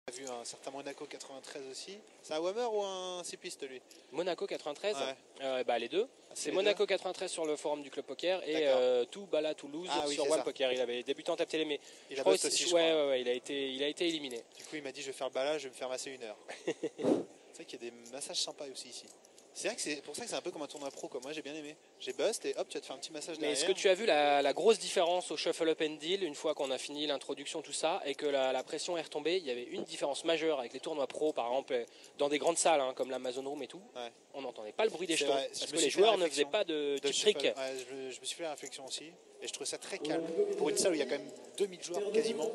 On a vu un certain Monaco 93 aussi. C'est un Whammer ou un 6 pistes lui? Monaco 93, ouais. bah, les deux. C'est Monaco 93 sur le forum du club poker et Toubala Toulouse sur One Poker. Il avait débuté en tap télé, mais il a bossé aussi, je crois. Ouais, il a été éliminé. Du coup, il m'a dit je vais faire le bala, je vais me faire masser 1 heure. C'est vrai qu'il y a des massages sympas aussi ici. C'est vrai que c'est pour ça que c'est un peu comme un tournoi pro, comme moi j'ai bien aimé. J'ai bust et hop, tu vas te faire un petit massage derrière. Mais est-ce que tu as vu la grosse différence au Shuffle Up and Deal une fois qu'on a fini l'introduction, tout ça, et que la pression est retombée? Il y avait une différence majeure avec les tournois pro, par exemple, dans des grandes salles comme l'Amazon Room et tout. Ouais. On n'entendait pas le bruit des jetons parce que les joueurs ne faisaient pas de trick. Ouais, je me suis fait la réflexion aussi et je trouvais ça très calme. Pour une salle où il y a quand même 2000 joueurs quasiment.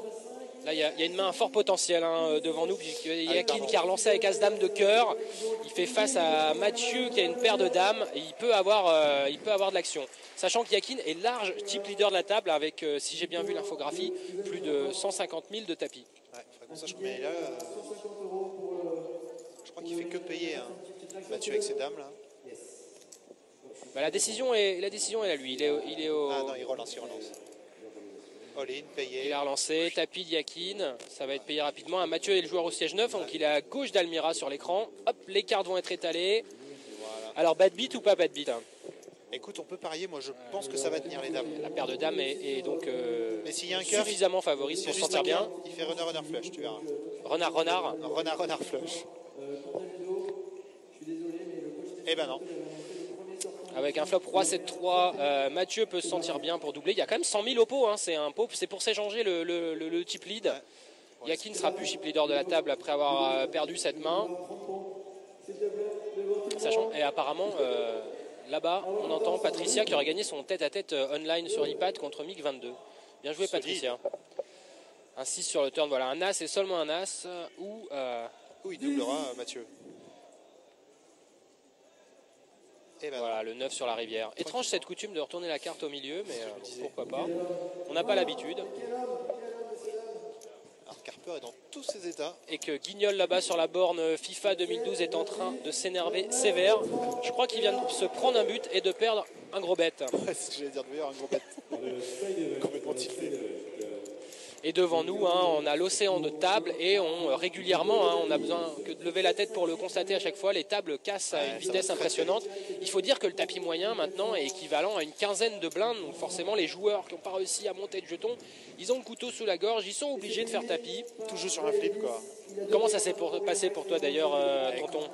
Là, il y a une main à fort potentiel devant nous. Yakin qui a relancé avec As-Dame de cœur. Il fait face à Mathieu qui a une paire de dames. Et il peut avoir de l'action. Sachant que Yakin est large type leader de la table avec, si j'ai bien vu l'infographie, plus de 150 000 de tapis. Ouais, faudrait qu'on sache combien il a. Je crois qu'il fait que payer Mathieu avec ses dames là. Bah, la décision est à lui. Il est au... Ah non, il relance. All-in, payé. Il a relancé, tapis d'Yakin, ça va être payé rapidement. Mathieu est le joueur au siège 9, donc il est à gauche d'Almira sur l'écran. Hop, les cartes vont être étalées. Voilà. Alors bad beat ou pas bad beat? Écoute, on peut parier, moi je pense que ça va tenir les dames. La paire de dames est donc mais s'il y a un cœur, suffisamment favorite pour se sentir bien. Il fait renard flush, tu verras. Renard flush. Eh ben non. Avec un flop roi 7-3, Mathieu peut se sentir bien pour doubler. Il y a quand même 100 000 au pot, c'est un pot, c'est pour s'échanger le chip lead. Ouais. Yakin ne sera plus chip leader de la table après avoir perdu cette main. Sachant, et apparemment, là-bas, on entend Patricia qui aurait gagné son tête-à-tête online sur iPad contre Mick 22. Bien joué, Patricia. Un 6 sur le turn, voilà, un as et seulement un as. Où il doublera Mathieu. Ben voilà, le 9 sur la rivière. Étrange cette coutume de retourner la carte au milieu, mais pourquoi pas. On n'a pas l'habitude. Alors Carper est dans tous ses états. Et que Guignol là-bas sur la borne FIFA 2012 est en train de s'énerver sévère. Je crois qu'il vient de se prendre un but et de perdre un gros bet. Ouais, c'est ce que j'allais dire, de un gros bet. Complètement tilté. Et devant nous, on a l'océan de tables et régulièrement, on a besoin que de lever la tête pour le constater à chaque fois. Les tables cassent à une vitesse impressionnante. Il faut dire que le tapis moyen maintenant est équivalent à une quinzaine de blindes. Donc forcément, les joueurs qui n'ont pas réussi à monter de jetons, ils ont le couteau sous la gorge, ils sont obligés de faire tapis. Tout joue sur un flip, quoi. Comment ça s'est passé pour toi d'ailleurs, tonton?